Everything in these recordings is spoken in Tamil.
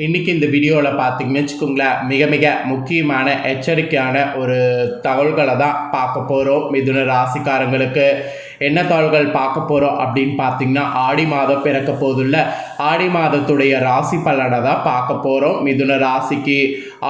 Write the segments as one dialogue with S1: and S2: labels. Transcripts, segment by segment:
S1: இன்றைக்கி இந்த வீடியோவில் பார்த்தீங்கன்னு வச்சுக்கோங்களேன், மிக மிக முக்கியமான எச்சரிக்கையான ஒரு தகவல்களை தான் பார்க்க போகிறோம். மிதுன ராசிக்காரங்களுக்கு என்ன தகவல்கள் பார்க்க போகிறோம் அப்படின்னு பார்த்தீங்கன்னா, ஆடி மாதம் பிறக்க போதுள்ள ஆடி மாதத்துடைய ராசி பலனை தான் பார்க்க போகிறோம். மிதுன ராசிக்கு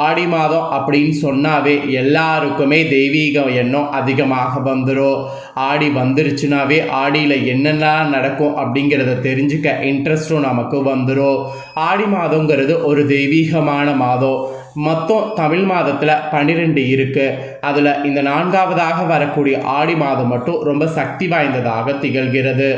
S1: ஆடி மாதம் அப்படின்னு சொன்னாவே எல்லாருக்குமே தெய்வீக எண்ணம் அதிகமாக வந்துடும். ஆடி வந்துருச்சுனாவே ஆடியில் என்னென்ன நடக்கும் அப்படிங்கிறத தெரிஞ்சுக்க இன்ட்ரெஸ்ட்டும் நமக்கு வந்துடும். ஆடி மாதங்கிறது ஒரு தெய்வீகமான மாதம். மொத்தம் தமிழ் மாதத்தில் 12 இருக்குது. அதில் இந்த 4ஆவதாக வரக்கூடிய ஆடி மாதம் மட்டும் ரொம்ப சக்தி வாய்ந்ததாக திகழ்கிறது.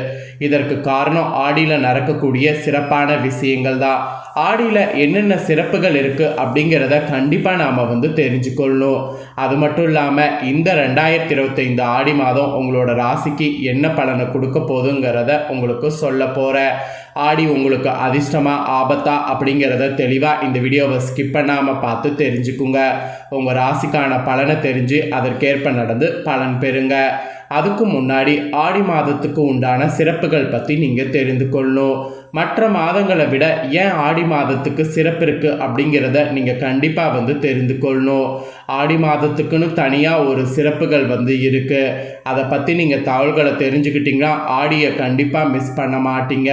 S1: இதற்கு காரணம் ஆடியில் நடக்கக்கூடிய சிறப்பான விஷயங்கள் தான். ஆடியில் என்னென்ன சிறப்புகள் இருக்குது அப்படிங்கிறத கண்டிப்பாக நாம் தெரிஞ்சுக்கொள்ளணும். அது மட்டும் இல்லாமல் இந்த 2025 ஆடி மாதம் உங்களோட ராசிக்கு என்ன பலனை கொடுக்க போகுதுங்கிறத உங்களுக்கு சொல்ல போகிறேன். ஆடி உங்களுக்கு அதிர்ஷ்டமா ஆபத்தா அப்படிங்கிறத தெளிவாக இந்த வீடியோவை ஸ்கிப் பண்ணாமல் பார்த்து தெரிஞ்சுக்குங்க. உங்கள் ராசிக்கான பலனை தெரிஞ்சு அதற்கேற்ப நடந்து பலன் பெறுங்க. அதுக்கு முன்னாடி ஆடி மாதத்துக்கு உண்டான சிறப்புகள் பற்றி நீங்கள் தெரிந்து கொள்ளணும். மற்ற மாதங்களை விட ஏன் ஆடி மாதத்துக்கு சிறப்பு இருக்குது அப்படிங்கிறத நீங்கள் கண்டிப்பாக தெரிந்து கொள்ளணும். ஆடி மாதத்துக்குன்னு தனியாக ஒரு சிறப்புகள் இருக்குது. அதை பற்றி நீங்கள் தகவல்களை தெரிஞ்சுக்கிட்டிங்கன்னா ஆடியை கண்டிப்பாக மிஸ் பண்ண மாட்டீங்க.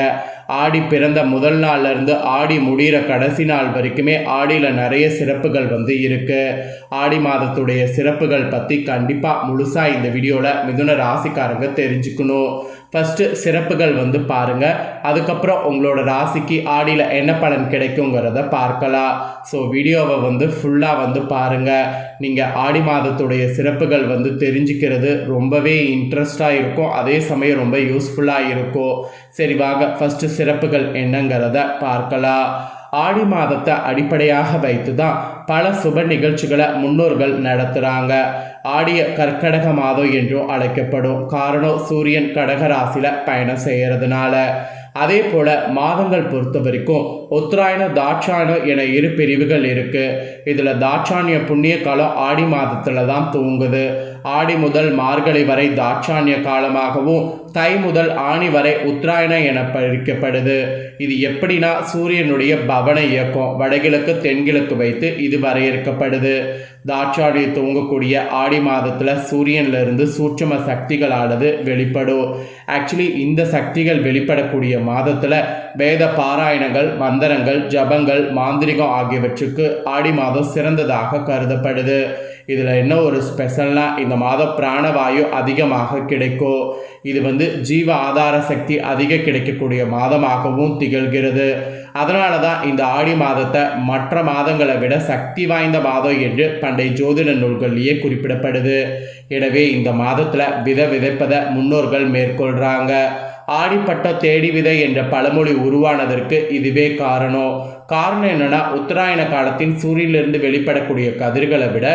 S1: ஆடி பிறந்த முதல் நாள்லேருந்து ஆடி முடிகிற கடைசி நாள் வரைக்குமே ஆடியில் நிறைய சிறப்புகள் இருக்குது. ஆடி மாதத்துடைய சிறப்புகள் பற்றி கண்டிப்பாக முழுசாக இந்த வீடியோவில் மிதுன ராசிக்காரங்க தெரிஞ்சுக்கணும். ஃபஸ்ட்டு சிறப்புகள் பாருங்கள். அதுக்கப்புறம் உங்களோட ராசிக்கு ஆடியில் என்ன பலன் கிடைக்குங்கிறத பார்க்கலாம். ஸோ வீடியோவை ஃபுல்லாக பாருங்கள். நீங்கள் ஆடி மாதத்துடைய சிறப்புகள் தெரிஞ்சுக்கிறது ரொம்பவே இன்ட்ரெஸ்டாக இருக்கும். அதே சமயம் ரொம்ப யூஸ்ஃபுல்லாக இருக்கும். சரி வாங்க ஃபஸ்ட்டு சிறப்புகள் என்னங்கிறத பார்க்கலாம். ஆடி மாதத்தை அடிப்படையாக வைத்து தான் பல சுப நிகழ்ச்சிகளை முன்னோர்கள் நடத்துகிறாங்க. ஆடிய கர்க்கடக மாதம் என்றும் அழைக்கப்படும். காரணம் சூரியன் கடக ராசியில் பயணம் செய்கிறதுனால. அதே போல் மாதங்கள் பொறுத்த வரைக்கும் உத்தராயணம் தாட்சாயணம் என 2 பிரிவுகள் இருக்குது. இதில் தாட்சாணிய புண்ணிய காலம் ஆடி மாதத்தில் தான் துவங்குது. ஆடி முதல் மார்கழி வரை தாட்சாணிய காலமாகவும் தை முதல் ஆணி வரை உத்தராயணம் என பிரிக்கப்படுது. இது எப்படின்னா சூரியனுடைய பவன இயக்கம் வடகிழக்கு தென்கிழக்கு வைத்து இது வரையறுக்கப்படுது. தாட்சாணியை துவங்கக்கூடிய ஆடி மாதத்தில் சூரியனிலிருந்து சூட்சும சக்திகளானது வெளிப்படும். ஆக்சுவலி இந்த சக்திகள் வெளிப்படக்கூடிய மாதத்தில் வேத பாராயணங்கள், மந்திரங்கள், ஜபங்கள், மாந்திரிகம் ஆகியவற்றுக்கு ஆடி மாதம் சிறந்ததாக கருதப்படுது. இதில் என்ன ஒரு ஸ்பெஷல்னால் இந்த மாதம் பிராணவாயு அதிகமாக கிடைக்கும். இது ஜீவ ஆதார சக்தி அதிக கிடைக்கக்கூடிய மாதமாகவும் திகழ்கிறது. அதனால தான் இந்த ஆடி மாதத்தை மற்ற மாதங்களை விட சக்தி வாய்ந்த மாதம் என்று பண்டைய ஜோதிட நூல்களிலேயே குறிப்பிடப்படுது. எனவே இந்த மாதத்தில் விதைப்பதை முன்னோர்கள் மேற்கொள்கிறாங்க. ஆடிப்பட்ட தேடி விதை என்ற பழமொழி உருவானதற்கு இதுவே காரணம் என்னன்னா உத்தராயண காலத்தின் சூரியனிலிருந்து வெளிப்படக்கூடிய கதிர்களை விட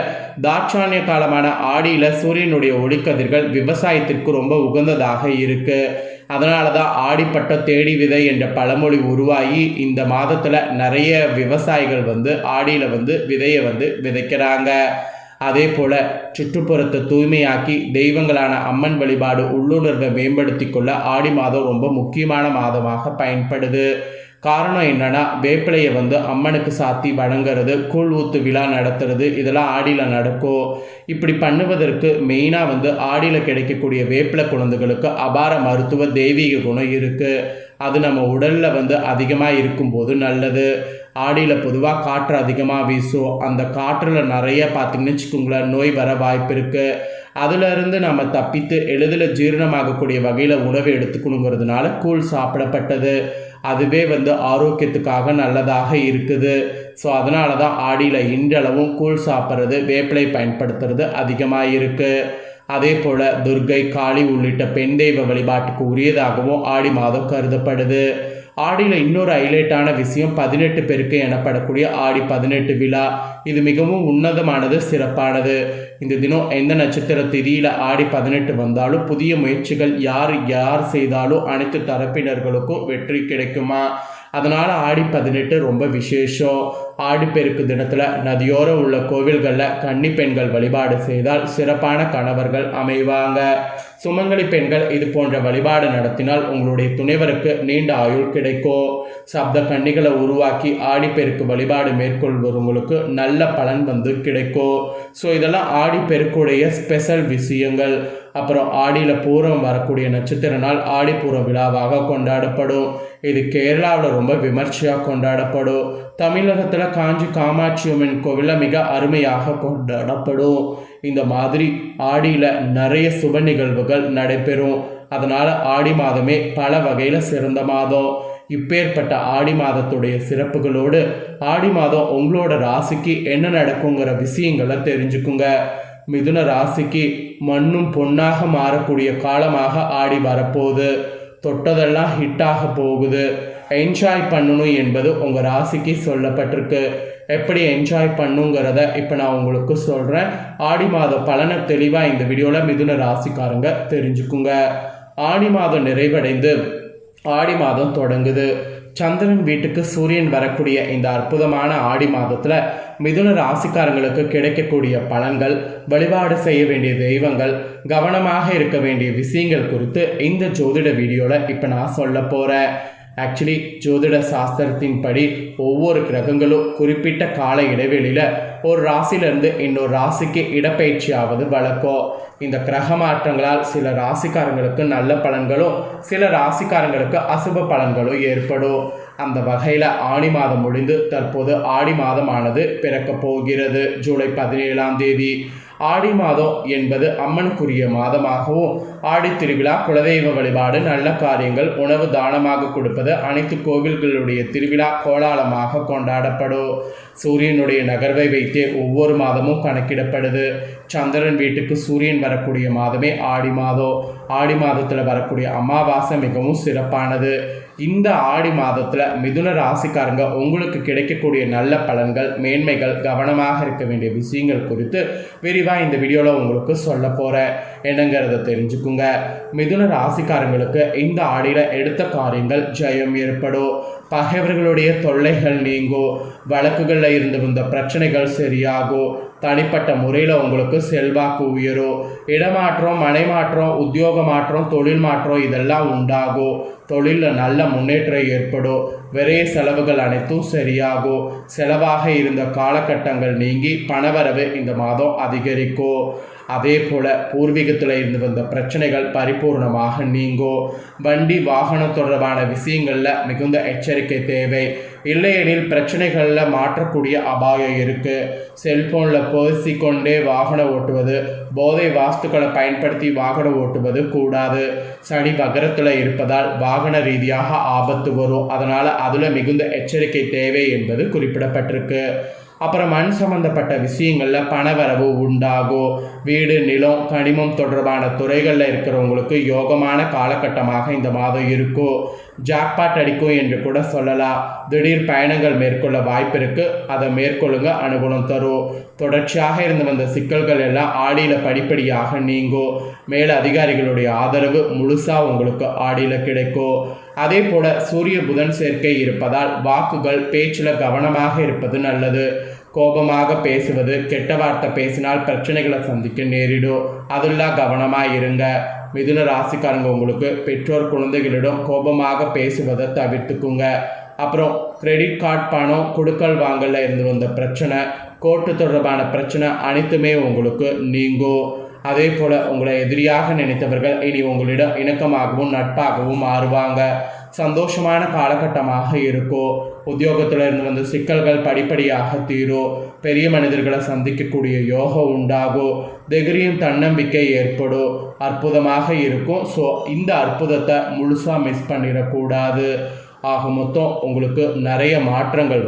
S1: தாட்சாணிய காலமான ஆடியில் சூரியனுடைய ஒளிக்கதிர்கள் விவசாயத்திற்கு ரொம்ப உகந்ததாக இருக்குது. அதனால தான் ஆடிப்பட்ட தேடி விதை என்ற பழமொழி உருவாகி இந்த மாதத்தில் நிறைய விவசாயிகள் ஆடியில் விதையை விதைக்கிறாங்க. அதே போல் சுற்றுப்புறத்தை தூய்மையாக்கி தெய்வங்களான அம்மன் வழிபாடு உள்ளுணர்வை மேம்படுத்தி கொள்ள ஆடி மாதம் ரொம்ப முக்கியமான மாதமாக பயன்படுது. காரணம் என்னென்னா வேப்பிலையை அம்மனுக்கு சாத்தி வணங்குறது, கூழ் ஊத்து விழா நடத்துறது இதெல்லாம் ஆடியில் நடக்கும். இப்படி பண்ணுவதற்கு மெயினாக ஆடியில் கிடைக்கக்கூடிய வேப்பிலை குழந்தைகளுக்கு அபார மருத்துவ தெய்வீக குணம் இருக்குது. அது நம்ம உடலில் அதிகமாக இருக்கும்போது நல்லது. ஆடியில் பொதுவாக காற்று அதிகமாக வீசும். அந்த காற்றில் நிறைய பார்த்திங்கன்னு வச்சுக்கோங்களேன் நோய் வர வாய்ப்பு இருக்குது. அதிலிருந்து நம்ம தப்பித்து எளிதில் ஜீரணமாகக்கூடிய வகையில் உணவு எடுத்துக்கணுங்கிறதுனால கூழ் சாப்பிடப்பட்டது. அதுவே ஆரோக்கியத்துக்காக நல்லதாக இருக்குது. ஸோ அதனால தான் ஆடியில் இன்றளவும் கூழ் சாப்பிட்றது, வேப்பிலை பயன்படுத்துறது அதிகமாக இருக்குது. அதே போல் துர்கை, காளி உள்ளிட்ட பெண் தெய்வ வழிபாட்டுக்கு உரியதாகவும் ஆடி மாதம் கருதப்படுது. ஆடியில் இன்னொரு ஹைலைட்டான விஷயம் 18 பெருக்கு எனப்படக்கூடிய ஆடி 18 விழா. இது மிகவும் உன்னதமானது, சிறப்பானது. இந்த தினம் எந்த நட்சத்திர திதியில் ஆடி 18 வந்தாலும் புதிய முயற்சிகள் யார் செய்தாலும் அனைத்து தரப்பினர்களுக்கும் வெற்றி கிடைக்குமா. அதனால் ஆடி 18 ரொம்ப விசேஷம். ஆடிப்பெருக்கு தினத்தில் நதியோரம் உள்ள கோவில்களில் கன்னி பெண்கள் வழிபாடு செய்தால் சிறப்பான கணவர்கள் அமைவாங்க. சுமங்கலி பெண்கள் இது போன்ற வழிபாடு நடத்தினால் உங்களுடைய துணைவருக்கு நீண்ட ஆயுள் கிடைக்கும். சப்த கன்னிகளை உருவாக்கி ஆடிப்பெருக்கு வழிபாடு மேற்கொள்வவங்களுக்கு நல்ல பலன் வந்து கிடைக்கும். ஸோ இதெல்லாம் ஆடிப்பெருக்குடைய ஸ்பெஷல் விஷயங்கள். அப்புறம் ஆடியில் பூரம் வரக்கூடிய நட்சத்திர நாள் ஆடிப்பூரம் விழாவாக கொண்டாடப்படும். இது கேரளாவில் ரொம்ப விமர்சையாக கொண்டாடப்படும். தமிழகத்தில் காஞ்சி காமாட்சி அம்மன் கோவிலில் மிக அருமையாக கொண்டாடப்படும். இந்த மாதிரி ஆடியில் நிறைய சுப நிகழ்வுகள் நடைபெறும். அதனால் ஆடி மாதமே பல வகையில் சிறந்த மாதம். இப்பேற்பட்ட ஆடி மாதத்துடைய சிறப்புகளோடு ஆடி மாதம் உங்களோட ராசிக்கு என்ன நடக்குங்கிற விஷயங்களை தெரிஞ்சுக்குங்க. மிதுன ராசிக்கு மண்ணும் பொன்னாக மாறக்கூடிய காலமாக ஆடி வரப்போகுது. தொட்டதெல்லாம் ஹிட்டாக போகுது. என்ஜாய் பண்ணணும் என்பது உங்கள் ராசிக்கு சொல்லப்பட்டிருக்கு. எப்படி என்ஜாய் பண்ணுங்கிறத இப்போ நான் உங்களுக்கு சொல்கிறேன். ஆடி மாத பலனை தெளிவாக இந்த வீடியோவில் மிதுன ராசிக்காரங்க தெரிஞ்சுக்குங்க. ஆடி மாதம் நிறைவடைந்து ஆடி மாதம் தொடங்குது. சந்திரன் வீட்டுக்கு சூரியன் வரக்கூடிய இந்த அற்புதமான ஆடி மாதத்தில் மிதுன ராசிக்காரங்களுக்கு கிடைக்கக்கூடிய பலன்கள், வழிபாடு செய்ய வேண்டிய தெய்வங்கள், கவனமாக இருக்க வேண்டிய விஷயங்கள் குறித்து இந்த ஜோதிட வீடியோவில் இப்போ நான் சொல்ல போகிறேன். ஆக்சுவலி ஜோதிட சாஸ்திரத்தின்படி ஒவ்வொரு கிரகங்களும் குறிப்பிட்ட கால இடைவெளியில் ஒரு ராசியிலேருந்து இன்னொரு ராசிக்கு இடப்பெயர்ச்சியாவது வழக்கம். இந்த கிரக மாற்றங்களால் சில ராசிக்காரங்களுக்கு நல்ல பலன்களும் சில ராசிக்காரங்களுக்கு அசுப பலன்களும் ஏற்படும். அந்த வகையில் ஆடி மாதம் முடிந்து தற்போது ஆடி மாதமானது பிறக்கப் போகிறது. ஜூலை 17ஆம் தேதி. ஆடி மாதம் என்பது அம்மனுக்குரிய மாதமாகவும் ஆடி திருவிழா, குலதெய்வ வழிபாடு, நல்ல காரியங்கள், உணவு தானமாக கொடுப்பது, அனைத்து கோவில்களுடைய திருவிழா கோலாகலமாக கொண்டாடப்படும். சூரியனுடைய நகர்வை வைத்தே ஒவ்வொரு மாதமும் கணக்கிடப்படுது. சந்திரன் வீட்டுக்கு சூரியன் வரக்கூடிய மாதமே ஆடி மாதம். ஆடி மாதத்தில் வரக்கூடிய அமாவாசை மிகவும் சிறப்பானது. இந்த ஆடி மாதத்தில் மிதுன ராசிக்காரங்க உங்களுக்கு கிடைக்கக்கூடிய நல்ல பலன்கள், மேன்மைகள், கவனமாக இருக்க வேண்டிய விஷயங்கள் குறித்து விரிவாக இந்த வீடியோவில் உங்களுக்கு சொல்ல போகிறேன். என்னங்கிறத தெரிஞ்சுக்குங்க. மிதுன ராசிக்காரங்களுக்கு இந்த ஆடியில் எடுத்த காரியங்கள் ஜெயம் ஏற்படும். பகைவர்களுடைய தொல்லைகள் நீங்கும். வழக்குகளில் இருந்து வந்த பிரச்சனைகள் சரியாகும். தனிப்பட்ட முறையில் உங்களுக்கு செல்வாக்கு உயரும். இடமாற்றம், மனை மாற்றம், உத்தியோக மாற்றம், தொழில் மாற்றம் இதெல்லாம் உண்டாகும். தொழிலில் நல்ல முன்னேற்றம் ஏற்படும். விரைய செலவுகள் அனைத்தும் சரியாகும். செலவாக இருந்த காலகட்டங்கள் நீங்கி பணவரவு இந்த மாதம் அதிகரிக்கும். அதே போல் பூர்வீகத்தில் இருந்து வந்த பிரச்சனைகள் பரிபூர்ணமாக நீங்கும். வண்டி வாகனம் தொடர்பான விஷயங்களில் மிகுந்த எச்சரிக்கை தேவை. இல்லையெனில் பிரச்சனைகளில் மாற்றக்கூடிய அபாயம் இருக்குது. செல்ஃபோனில் பேசிக்கொண்டே வாகனம் ஓட்டுவது, போதை வாஸ்துக்களை பயன்படுத்தி வாகனம் ஓட்டுவது கூடாது. சனி வக்ரத்தில் இருப்பதால் வாகன ரீதியாக ஆபத்து வரும். அதனால் அதில் மிகுந்த எச்சரிக்கை தேவை என்பது குறிப்பிடப்பட்டிருக்கு. அப்புறம் மண் சம்பந்தப்பட்ட விஷயங்களில் பணவரவு உண்டாகும். வீடு, நிலம், கனிமம் தொடர்பான துறைகளில் இருக்கிறவங்களுக்கு யோகமான காலகட்டமாக இந்த மாதம் இருக்கும். ஜாக்பாட் அடிக்கும் என்று கூட சொல்லலாம். திடீர் பயணங்கள் மேற்கொள்ள வாய்ப்பு இருக்குது. அதை மேற்கொள்ளுங்க, அனுகூலம் தரும். தொடர்ச்சியாக இருந்து வந்த சிக்கல்கள் எல்லாம் ஆடியில் படிப்படியாக நீங்கும். மேல் அதிகாரிகளுடைய ஆதரவு முழுசாக உங்களுக்கு ஆடியில் கிடைக்கும். அதே போல் சூரிய புதன் சேர்க்கை இருப்பதால் வாக்குகள், பேச்சில் கவனமாக இருப்பது நல்லது. கோபமாக பேசுவது, கெட்ட வார்த்தை பேசினால் பிரச்சனைகளை சந்திக்க நேரிடும். அதெல்லாம் கவனமாக இருங்க. மிதுன ராசிக்காரங்க உங்களுக்கு பெற்றோர் குழந்தைகளிடம் கோபமாக பேசுவதை தவிர்த்துக்குங்க. அப்புறம் கிரெடிட் கார்டு, பணம், கொடுக்கல் வாங்கல இருந்து வந்த பிரச்சனை, கோர்ட்டு தொடர்பான பிரச்சனை அனைத்துமே உங்களுக்கு நீங்கும். அதே போல் உங்களை எதிரியாக நினைத்தவர்கள் இனி உங்களிடம் இணக்கமாகவும் நட்பாகவும் மாறுவாங்க. சந்தோஷமான காலகட்டமாக இருக்கும். உத்தியோகத்தில் இருந்து வந்த சிக்கல்கள் படிப்படியாக தீரும். பெரிய மனிதர்களை சந்திக்கக்கூடிய யோகம் உண்டாகும். தைரியம், தன்னம்பிக்கை ஏற்படும். அற்புதமாக இருக்கும். ஸோ இந்த அற்புதத்தை முழுசாக மிஸ் பண்ணிடக்கூடாது. ஆக மொத்தம் உங்களுக்கு நிறைய மாற்றங்கள்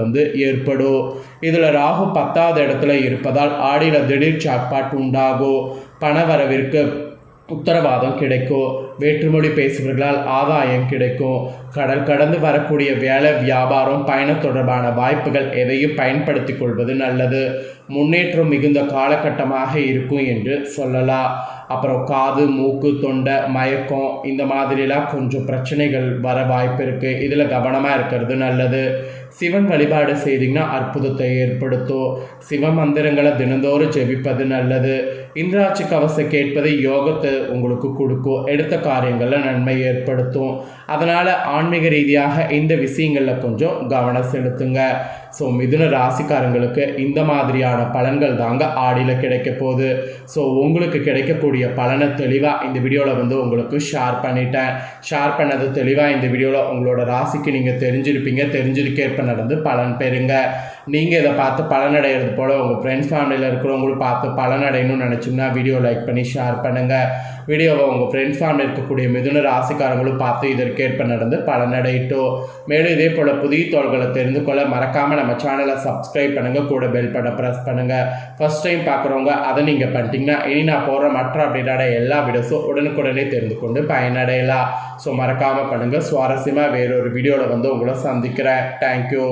S1: ஏற்படும். இதில் ராகு 10வது இடத்துல இருப்பதால் ஆடியில் திடீர் ஜாக்பாட் உண்டாகும். பணவரவிற்கு உத்தரவாதம் கிடைக்கும். வேற்றுமொழி பேசுபவர்களால் ஆதாயம் கிடைக்கும். கடல் கடந்து வரக்கூடிய வேலை, வியாபாரம், பயணம் தொடர்பான வாய்ப்புகள் எதையும் பயன்படுத்தி கொள்வது நல்லது. முன்னேற்றம் மிகுந்த காலகட்டமாக இருக்கும் என்று சொல்லலாம். அப்புறம் காது, மூக்கு, தொண்டை, மயக்கம் இந்த மாதிரிலாம் கொஞ்சம் பிரச்சனைகள் வர வாய்ப்பு இருக்குது. இதில் கவனமாக இருக்கிறது நல்லது. சிவன் வழிபாடு செய்திங்கன்னா அற்புதத்தை ஏற்படுத்தும். சிவ மந்திரங்களை தினந்தோறும் ஜெபிப்பது நல்லது. இந்திராட்சி கவசம் கேட்பது யோகத்தை உங்களுக்கு கொடுக்கும். எடுத்த காரியங்களில் நன்மை ஏற்படுத்தும். அதனால் ஆன்மீக ரீதியாக இந்த விஷயங்களில் கொஞ்சம் கவனம் செலுத்துங்க. ஸோ மிதுன ராசிக்காரங்களுக்கு இந்த மாதிரியான பலன்கள் தாங்க ஆடியில் கிடைக்க போகுது. ஸோ உங்களுக்கு கிடைக்கக்கூடிய பலனை தெளிவாக இந்த வீடியோவில் உங்களுக்கு ஷேர் பண்ணிட்டேன். ஷேர் பண்ணது தெளிவாக இந்த வீடியோவில் உங்களோட ராசிக்கு நீங்கள் தெரிஞ்சிருப்பீங்க. தெரிஞ்சதுக்கேற்ப நடந்து பலன் பெறுங்க. நீங்கள் இதை பார்த்து பலனடைகிறது போல் உங்கள் ஃப்ரெண்ட்ஸ் ஃபேமிலியில் இருக்கிறவங்களும் பார்த்து பலனடையணும்னு நினச்சிங்கன்னா வீடியோ லைக் பண்ணி ஷேர் பண்ணுங்கள். வீடியோவை உங்கள் ஃப்ரெண்ட்ஸ் ஃபேமிலி இருக்கக்கூடிய மிதுன ராசிக்காரங்களும் பார்த்து இதற்கேற்ப நடந்து பலனடையட்டும். மேலும் இதே போல் புதிய தோள்களை தெரிந்து கொள்ள மறக்காமல் நம்ம சேனலை சப்ஸ்கிரைப் பண்ணுங்கள். கூட பெல் பட்டன் ப்ரெஸ் பண்ணுங்கள். ஃபஸ்ட் டைம் பார்க்குறவங்க அதை நீங்கள் பண்ணிட்டீங்கன்னா இனி நான் போடுற மற்ற அப்டேட்டான எல்லா வீடியோஸும் உடனுக்குடனே தெரிந்து கொண்டு பயனடையலாம். ஸோ மறக்காமல் பண்ணுங்கள். சுவாரஸ்யமாக வேறொரு வீடியோவில் உங்களை சந்திக்கிறேன். தேங்க்யூ.